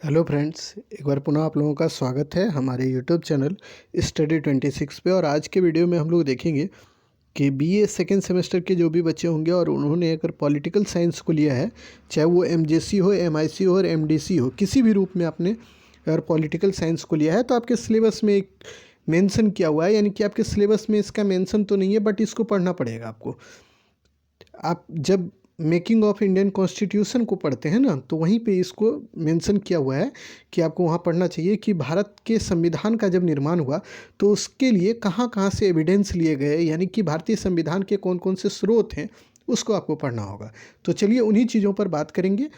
Hello friends, एक बार पुनः आप लोगों का स्वागत है हमारे यूट्यूब चैनल स्टडी 26 पे। और आज के वीडियो में हम लोग देखेंगे कि बीए सेकेंड सेमेस्टर के जो भी बच्चे होंगे और उन्होंने अगर पॉलिटिकल साइंस को लिया है, चाहे वो एमजेसी हो, एमआईसी हो और एमडीसी हो, किसी भी रूप में आपने अगर पॉलिटिकल साइंस को लिया है तो आपके सिलेबस में एक मेंशन किया हुआ है, यानी कि आपके सिलेबस में इसका मेंशन तो नहीं है बट इसको पढ़ना पड़ेगा आपको। आप जब मेकिंग ऑफ इंडियन कॉन्स्टिट्यूशन को पढ़ते हैं ना, तो वहीं पे इसको मेंशन किया हुआ है कि आपको वहाँ पढ़ना चाहिए कि भारत के संविधान का जब निर्माण हुआ तो उसके लिए कहाँ कहाँ से एविडेंस लिए गए, यानी कि भारतीय संविधान के कौन कौन से स्रोत हैं उसको आपको पढ़ना होगा। तो चलिए उन्हीं चीज़ों पर बात करेंगे।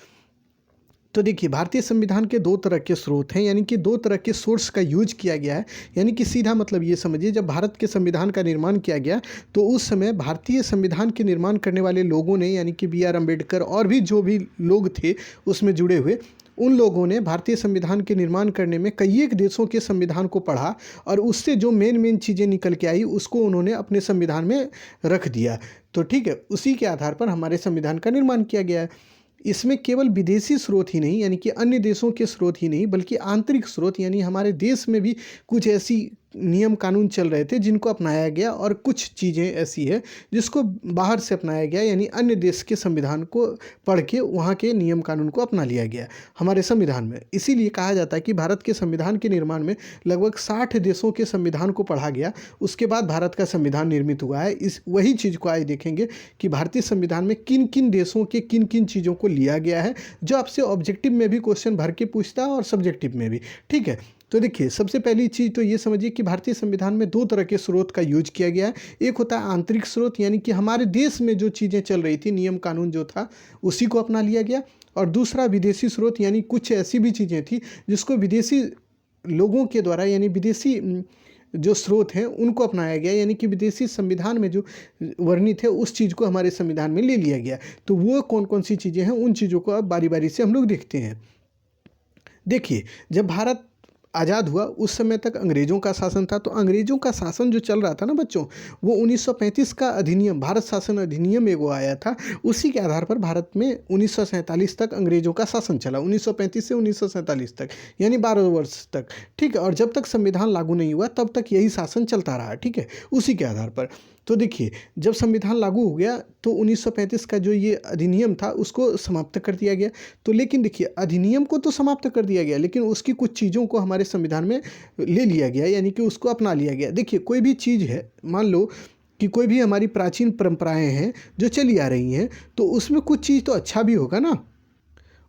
तो देखिए, भारतीय संविधान के दो तरह के स्रोत हैं, यानी कि दो तरह के सोर्स का यूज किया गया है। यानी कि सीधा मतलब ये समझिए, जब भारत के संविधान का निर्माण किया गया तो उस समय भारतीय संविधान के निर्माण करने वाले लोगों ने, यानी कि बी आर अम्बेडकर और भी जो भी लोग थे उसमें जुड़े हुए, उन लोगों ने भारतीय संविधान के निर्माण करने में कई एक देशों के संविधान को पढ़ा और उससे जो मेन चीज़ें निकल के आई उसको उन्होंने अपने संविधान में रख दिया। तो ठीक है, उसी के आधार पर हमारे संविधान का निर्माण किया गया है। इसमें केवल विदेशी स्रोत ही नहीं, यानी कि अन्य देशों के स्रोत ही नहीं, बल्कि आंतरिक स्रोत, यानी हमारे देश में भी कुछ ऐसी नियम कानून चल रहे थे जिनको अपनाया गया, और कुछ चीज़ें ऐसी है जिसको बाहर से अपनाया गया, यानी अन्य देश के संविधान को पढ़ के वहाँ के नियम कानून को अपना लिया गया हमारे संविधान में। इसीलिए कहा जाता है कि भारत के संविधान के निर्माण में लगभग 60 देशों के संविधान को पढ़ा गया, उसके बाद भारत का संविधान निर्मित हुआ है। इस वही चीज़ को आए देखेंगे कि भारतीय संविधान में किन किन देशों के किन किन चीज़ों को लिया गया है, जो आपसे ऑब्जेक्टिव में भी क्वेश्चन भर के पूछता है और सब्जेक्टिव में भी। ठीक है, तो देखिए, सबसे पहली चीज़ तो ये समझिए कि भारतीय संविधान में दो तरह के स्रोत का यूज किया गया है। एक होता है आंतरिक स्रोत, यानी कि हमारे देश में जो चीज़ें चल रही थी, नियम कानून जो था उसी को अपना लिया गया। और दूसरा विदेशी स्रोत, यानी कुछ ऐसी भी चीज़ें थी जिसको विदेशी लोगों के द्वारा, यानी विदेशी जो स्रोत हैं उनको अपनाया गया, यानी कि विदेशी संविधान में जो वर्णित है उस चीज़ को हमारे संविधान में ले लिया गया। तो वो कौन कौन सी चीज़ें हैं, उन चीज़ों को अब बारी बारी से हम लोग देखते हैं। देखिए, जब भारत आज़ाद हुआ उस समय तक अंग्रेज़ों का शासन था। तो अंग्रेज़ों का शासन जो चल रहा था ना बच्चों, वो 1935 का अधिनियम, भारत शासन अधिनियम एगो आया था, उसी के आधार पर भारत में 1947 तक अंग्रेज़ों का शासन चला। 1935 से 1947 तक, यानी 12 वर्ष तक। ठीक है, और जब तक संविधान लागू नहीं हुआ तब तक यही शासन चलता रहा। ठीक है, उसी के आधार पर। तो देखिए, जब संविधान लागू हो गया तो 1935 का जो ये अधिनियम था उसको समाप्त कर दिया गया। तो लेकिन देखिए, अधिनियम को तो समाप्त कर दिया गया, लेकिन उसकी कुछ चीज़ों को हमारे संविधान में ले लिया गया, यानी कि उसको अपना लिया गया। देखिए, कोई भी चीज़ है, मान लो कि कोई भी हमारी प्राचीन परंपराएं हैं जो चली आ रही हैं, तो उसमें कुछ चीज़ तो अच्छा भी होगा ना,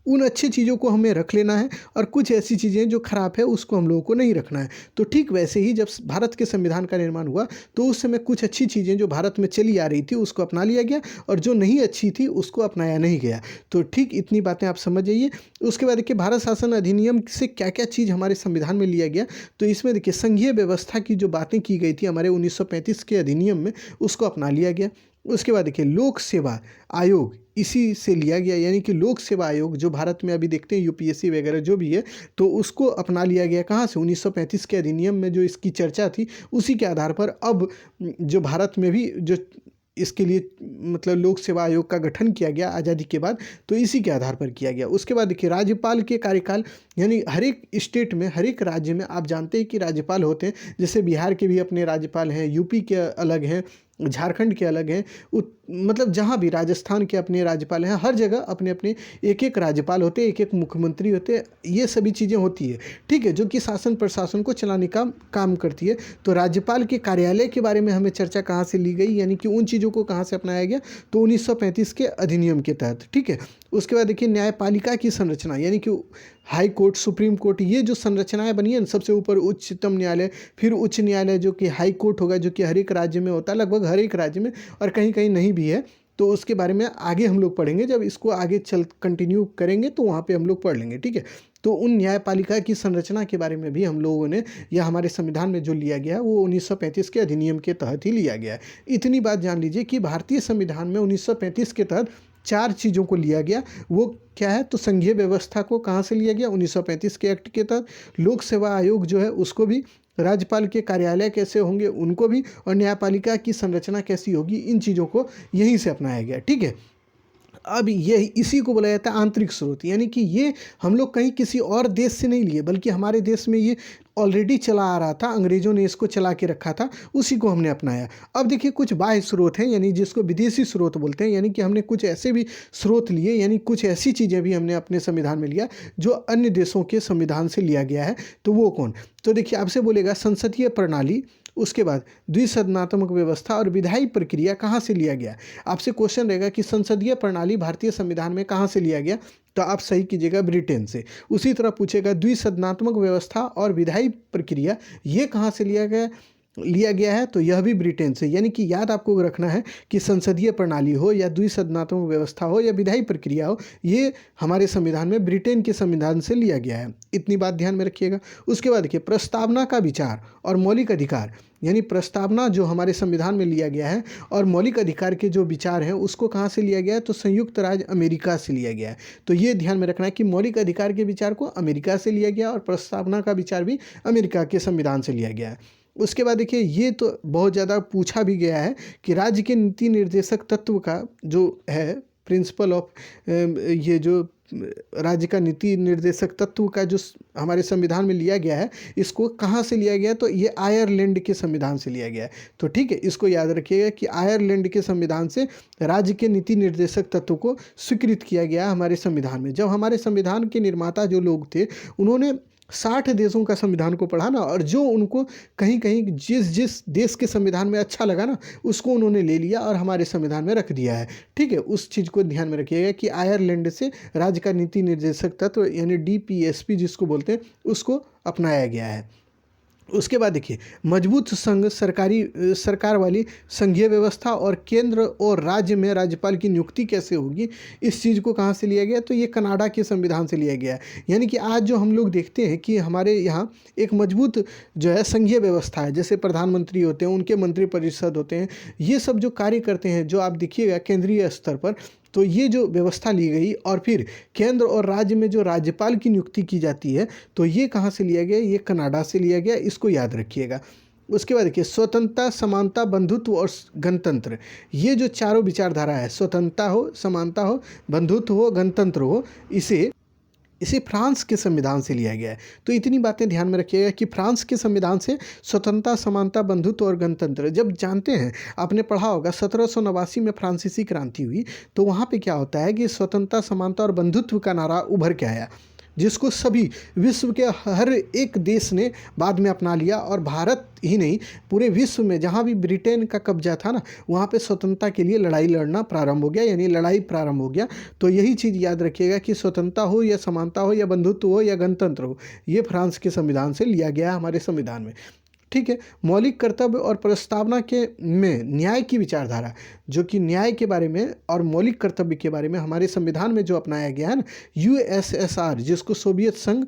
उन अच्छी चीज़ों को हमें रख लेना है, और कुछ ऐसी चीज़ें जो खराब है उसको हम लोगों को नहीं रखना है। तो ठीक वैसे ही जब भारत के संविधान का निर्माण हुआ तो उस समय कुछ अच्छी चीज़ें जो भारत में चली आ रही थी उसको अपना लिया गया, और जो नहीं अच्छी थी उसको अपनाया नहीं गया। तो ठीक इतनी बातें आप समझ जाइए। उसके बाद देखिए, भारत शासन अधिनियम से क्या क्या चीज़ हमारे संविधान में लिया गया। तो इसमें देखिए, संघीय व्यवस्था की जो बातें की गई थी हमारे 1935 के अधिनियम में, उसको अपना लिया गया। उसके बाद देखिए, लोक सेवा आयोग इसी से लिया गया, यानी कि लोक सेवा आयोग जो भारत में अभी देखते हैं यूपीएससी वगैरह जो भी है, तो उसको अपना लिया गया। कहाँ से? 1935 के अधिनियम में जो इसकी चर्चा थी उसी के आधार पर अब जो भारत में भी जो इसके लिए मतलब लोक सेवा आयोग का गठन किया गया आज़ादी के बाद, तो इसी के आधार पर किया गया। उसके बाद देखिए, राज्यपाल के कार्यकाल, यानी हर एक स्टेट में, हर एक राज्य में आप जानते हैं कि राज्यपाल होते हैं। जैसे बिहार के भी अपने राज्यपाल हैं, यूपी के अलग हैं, झारखंड के अलग हैं, मतलब जहाँ भी, राजस्थान के अपने राज्यपाल हैं, हर जगह अपने अपने एक एक राज्यपाल होते हैं, एक एक मुख्यमंत्री होते हैं, ये सभी चीज़ें होती है। ठीक है, जो कि शासन प्रशासन को चलाने का काम करती है। तो राज्यपाल के कार्यालय के बारे में हमें चर्चा कहाँ से ली गई, यानी कि उन चीज़ों को कहाँ से अपनाया गया, तो 1935 के अधिनियम के तहत। ठीक है, उसके बाद देखिए, न्यायपालिका की संरचना, यानी कि हाई कोर्ट, सुप्रीम कोर्ट, ये जो संरचनाएं बनी है ना, सबसे ऊपर उच्चतम न्यायालय, फिर उच्च न्यायालय जो कि हाई कोर्ट होगा, जो कि हर एक राज्य में होता है, लगभग हर एक राज्य में, और कहीं कहीं नहीं भी है। तो उसके बारे में आगे हम लोग पढ़ेंगे, जब इसको आगे चल कंटिन्यू करेंगे तो वहाँ पे हम लोग पढ़ लेंगे। ठीक है, तो उन न्यायपालिका की संरचना के बारे में भी हम लोगों ने, या हमारे संविधान में जो लिया गया वो 1935 के अधिनियम के तहत ही लिया गया है। इतनी बात जान लीजिए कि भारतीय संविधान में 1935 के तहत 4 चीज़ों को लिया गया। वो क्या है? तो संघीय व्यवस्था को कहाँ से लिया गया? 1935 के एक्ट के तहत। लोक सेवा आयोग जो है उसको भी, राज्यपाल के कार्यालय कैसे होंगे उनको भी, और न्यायपालिका की संरचना कैसी होगी, इन चीज़ों को यहीं से अपनाया गया। ठीक है, अब ये इसी को बोला जाता है आंतरिक स्रोत, यानी कि ये हम लोग कहीं किसी और देश से नहीं लिए, बल्कि हमारे देश में ये ऑलरेडी चला आ रहा था, अंग्रेज़ों ने इसको चला के रखा था, उसी को हमने अपनाया। अब देखिए कुछ बाह्य स्रोत हैं, यानी जिसको विदेशी स्रोत बोलते हैं, यानी कि हमने कुछ ऐसे भी स्रोत लिए, यानी कुछ ऐसी चीज़ें भी हमने अपने संविधान में लिया जो अन्य देशों के संविधान से लिया गया है। तो वो कौन? तो देखिए आपसे बोलेगा संसदीय प्रणाली, उसके बाद द्विसदनात्मक व्यवस्था और विधायी प्रक्रिया कहाँ से लिया गया। आपसे क्वेश्चन रहेगा कि संसदीय प्रणाली भारतीय संविधान में कहाँ से लिया गया, तो आप सही कीजिएगा ब्रिटेन से। उसी तरह पूछेगा द्विसदनात्मक व्यवस्था और विधायी प्रक्रिया ये कहाँ से लिया गया है, तो यह भी ब्रिटेन से। यानी कि याद आपको रखना है कि संसदीय प्रणाली हो या द्विसदनात्मक व्यवस्था हो या विधायी प्रक्रिया हो, ये हमारे संविधान में ब्रिटेन के संविधान से लिया गया है। इतनी बात ध्यान में रखिएगा। उसके बाद देखिए प्रस्तावना का विचार और मौलिक अधिकार, यानी प्रस्तावना जो हमारे संविधान में लिया गया है और मौलिक अधिकार के जो विचार हैं उसको कहाँ से लिया गया है, तो संयुक्त राज्य अमेरिका से लिया गया है। तो ये ध्यान में रखना है कि मौलिक अधिकार के विचार को अमेरिका से लिया गया और प्रस्तावना का विचार भी अमेरिका के संविधान से लिया गया है। उसके बाद देखिए ये तो बहुत ज़्यादा पूछा भी गया है कि राज्य के नीति निर्देशक तत्व का जो है प्रिंसिपल ऑफ, ये जो राज्य का नीति निर्देशक तत्व का जो हमारे संविधान में लिया गया है, इसको कहाँ से लिया गया, तो ये आयरलैंड के संविधान से लिया गया है। तो ठीक है, इसको याद रखिएगा कि आयरलैंड के संविधान से राज्य के नीति निर्देशक तत्व को स्वीकृत किया गया हमारे संविधान में। जब हमारे संविधान के निर्माता जो लोग थे उन्होंने 60 देशों का संविधान को पढ़ा ना, और जो उनको कहीं कहीं जिस देश के संविधान में अच्छा लगा ना, उसको उन्होंने ले लिया और हमारे संविधान में रख दिया है। ठीक है, उस चीज़ को ध्यान में रखिएगा कि आयरलैंड से राज्य का नीति निर्देशक तत्व यानी DPSP जिसको बोलते हैं, उसको अपनाया गया है। उसके बाद देखिए मजबूत संघ सरकार वाली संघीय व्यवस्था और केंद्र और राज्य में राज्यपाल की नियुक्ति कैसे होगी, इस चीज़ को कहाँ से लिया गया, तो ये कनाडा के संविधान से लिया गया है। यानी कि आज जो हम लोग देखते हैं कि हमारे यहाँ एक मजबूत जो है संघीय व्यवस्था है, जैसे प्रधानमंत्री होते हैं, उनके मंत्रिपरिषद होते हैं, ये सब जो कार्य करते हैं, जो आप देखिएगा केंद्रीय स्तर पर, तो ये जो व्यवस्था ली गई और फिर केंद्र और राज्य में जो राज्यपाल की नियुक्ति की जाती है, तो ये कहाँ से लिया गया, ये कनाडा से लिया गया, इसको याद रखिएगा। उसके बाद देखिए स्वतंत्रता, समानता, बंधुत्व और गणतंत्र, ये जो चारों विचारधारा है, स्वतंत्रता हो, समानता हो, बंधुत्व हो, गणतंत्र हो, इसे फ्रांस के संविधान से लिया गया है। तो इतनी बातें ध्यान में रखिएगा कि फ्रांस के संविधान से स्वतंत्रता, समानता, बंधुत्व और गणतंत्र, जब जानते हैं आपने पढ़ा होगा 1789 में फ्रांसीसी क्रांति हुई, तो वहाँ पे क्या होता है कि स्वतंत्रता, समानता और बंधुत्व का नारा उभर के आया, जिसको सभी विश्व के हर एक देश ने बाद में अपना लिया। और भारत ही नहीं, पूरे विश्व में जहाँ भी ब्रिटेन का कब्जा था ना, वहाँ पे स्वतंत्रता के लिए लड़ाई लड़ना प्रारंभ हो गया, यानी लड़ाई प्रारंभ हो गया। तो यही चीज़ याद रखिएगा कि स्वतंत्रता हो या समानता हो या बंधुत्व हो या गणतंत्र हो, ये फ्रांस के संविधान से लिया गया है हमारे संविधान में। ठीक है, मौलिक कर्तव्य और प्रस्तावना के में न्याय की विचारधारा, जो कि न्याय के बारे में और मौलिक कर्तव्य के बारे में हमारे संविधान में जो अपनाया गया है ना, USSR जिसको सोवियत संघ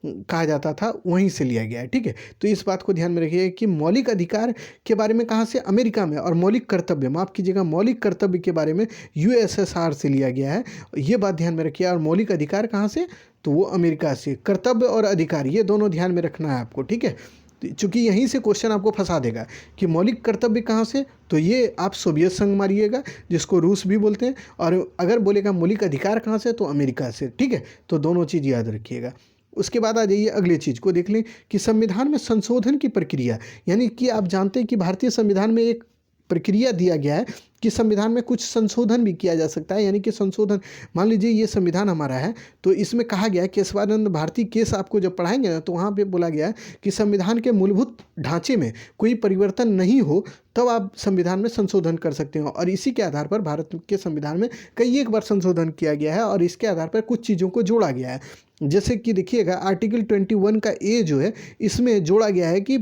कहा जाता था, वहीं से लिया गया है। ठीक है, तो इस बात को ध्यान में रखिए कि मौलिक अधिकार के बारे में कहाँ से, अमेरिका में, और मौलिक कर्तव्य, माफ़ कीजिएगा, मौलिक कर्तव्य के बारे में USSR से लिया गया है। ये बात ध्यान में रखिए। और मौलिक अधिकार कहाँ से, तो वो अमेरिका से। कर्तव्य और अधिकार ये दोनों ध्यान में रखना है आपको। ठीक है, चूँकि यहीं से क्वेश्चन आपको फंसा देगा कि मौलिक कर्तव्य कहाँ से, तो ये आप सोवियत संघ मारिएगा जिसको रूस भी बोलते हैं, और अगर बोलेगा मौलिक अधिकार कहाँ से, तो अमेरिका से। ठीक है, तो दोनों चीज़ याद रखिएगा। उसके बाद आ जाइए अगले चीज़ को देख लें कि संविधान में संशोधन की प्रक्रिया, यानी कि आप जानते हैं कि भारतीय संविधान में एक प्रक्रिया दिया गया है कि संविधान में कुछ संशोधन भी किया जा सकता है। यानी कि संशोधन, मान लीजिए ये संविधान हमारा है, तो इसमें कहा गया है, केशवानंद भारती केस आपको जब पढ़ाएंगे ना, तो वहाँ पे बोला गया है कि संविधान के मूलभूत ढांचे में कोई परिवर्तन नहीं हो तब आप संविधान में संशोधन कर सकते हो। और इसी के आधार पर भारत के संविधान में कई एक बार संशोधन किया गया है और इसके आधार पर कुछ चीज़ों को जोड़ा गया है। जैसे कि देखिएगा आर्टिकल 21 का ए जो है, इसमें जोड़ा गया है कि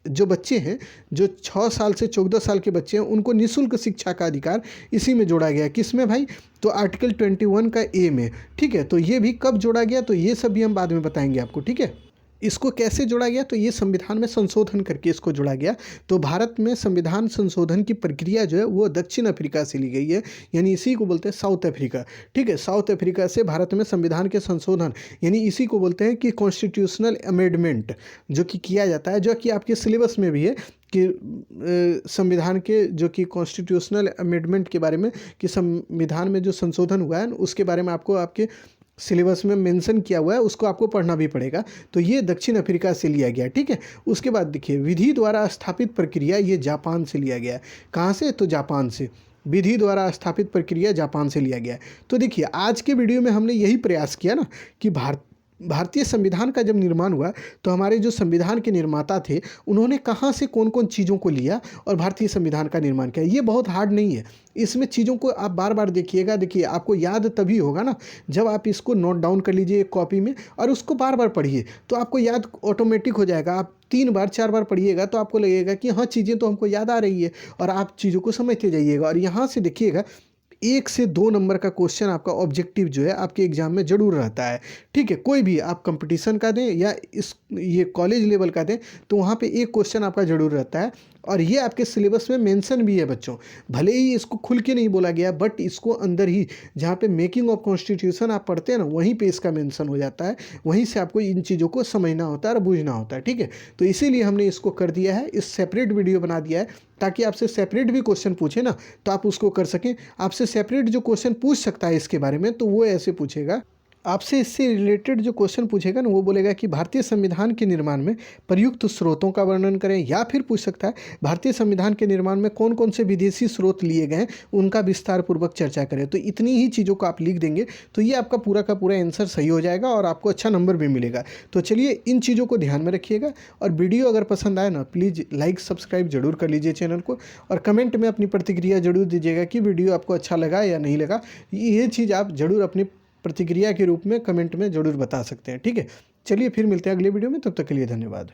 जो बच्चे हैं, जो 6 साल से 14 साल के बच्चे हैं, उनको निःशुल्क शिक्षा का अधिकार इसी में जोड़ा गया है। किसमें भाई, तो आर्टिकल 21 का ए में। ठीक है, तो ये भी कब जोड़ा गया, तो ये सब भी हम बाद में बताएंगे आपको। ठीक है, इसको कैसे जोड़ा गया, तो ये संविधान में संशोधन करके इसको जोड़ा गया। तो भारत में संविधान संशोधन की प्रक्रिया जो है वो दक्षिण अफ्रीका से ली गई है, यानी इसी को बोलते हैं साउथ अफ्रीका। ठीक है, साउथ अफ्रीका से भारत में संविधान के संशोधन, यानी इसी को बोलते हैं कि कॉन्स्टिट्यूशनल अमेंडमेंट, जो कि किया जाता है, जो कि आपके सिलेबस में भी है कि संविधान के जो कि कॉन्स्टिट्यूशनल अमेंडमेंट के बारे में, कि संविधान में जो संशोधन हुआ है उसके बारे में आपको आपके सिलेबस में मेंशन किया हुआ है, उसको आपको पढ़ना भी पड़ेगा। तो ये दक्षिण अफ्रीका से लिया गया, ठीक है। उसके बाद देखिए विधि द्वारा स्थापित प्रक्रिया, ये जापान से लिया गया है। कहाँ से? तो जापान से। विधि द्वारा स्थापित प्रक्रिया जापान से लिया गया है। तो देखिए आज के वीडियो में हमने यही प्रयास किया ना कि भारतीय संविधान का जब निर्माण हुआ तो हमारे जो संविधान के निर्माता थे उन्होंने कहाँ से कौन कौन चीज़ों को लिया और भारतीय संविधान का निर्माण किया। ये बहुत हार्ड नहीं है, इसमें चीज़ों को आप बार बार देखिएगा। देखिए आपको याद तभी होगा ना जब आप इसको नोट डाउन कर लीजिए एक कॉपी में और उसको बार बार पढ़िए, तो आपको याद ऑटोमेटिक हो जाएगा। आप 3 बार 4 बार पढ़िएगा तो आपको लगेगा कि हाँ चीज़ें तो हमको याद आ रही है, और आप चीज़ों को समझते जाइएगा। और यहाँ से देखिएगा 1 से 2 नंबर का क्वेश्चन आपका ऑब्जेक्टिव जो है आपके एग्जाम में जरूर रहता है, ठीक है। कोई भी आप कंपटीशन का दें या ये कॉलेज लेवल का दें, तो वहाँ पे एक क्वेश्चन आपका जरूर रहता है। और ये आपके सिलेबस में मेंशन भी है बच्चों, भले ही इसको खुल के नहीं बोला गया, बट इसको अंदर ही जहाँ पे मेकिंग ऑफ कॉन्स्टिट्यूशन आप पढ़ते हैं ना, वहीं पे इसका मेंशन हो जाता है। वहीं से आपको इन चीज़ों को समझना होता है और बूझना होता है, ठीक है। तो इसीलिए हमने इसको कर दिया है, इस सेपरेट वीडियो बना दिया है ताकि आपसे सेपरेट भी क्वेश्चन पूछे ना तो आप उसको कर सकें। आपसे सेपरेट जो क्वेश्चन पूछ सकता है इसके बारे में, तो वो ऐसे पूछेगा, आपसे इससे रिलेटेड जो क्वेश्चन पूछेगा ना वो बोलेगा कि भारतीय संविधान के निर्माण में प्रयुक्त स्रोतों का वर्णन करें, या फिर पूछ सकता है भारतीय संविधान के निर्माण में कौन कौन से विदेशी स्रोत लिए गए हैं उनका विस्तार पूर्वक चर्चा करें। तो इतनी ही चीज़ों को आप लिख देंगे तो ये आपका पूरा का पूरा आंसर सही हो जाएगा और आपको अच्छा नंबर भी मिलेगा। तो चलिए इन चीज़ों को ध्यान में रखिएगा, और वीडियो अगर पसंद आए ना प्लीज़ लाइक सब्सक्राइब जरूर कर लीजिए चैनल को, और कमेंट में अपनी प्रतिक्रिया जरूर दीजिएगा कि वीडियो आपको अच्छा लगा या नहीं लगा। ये चीज़ आप जरूर अपनी प्रतिक्रिया के रूप में कमेंट में ज़रूर बता सकते हैं, ठीक है। चलिए फिर मिलते हैं अगले वीडियो में, तब तक के लिए धन्यवाद।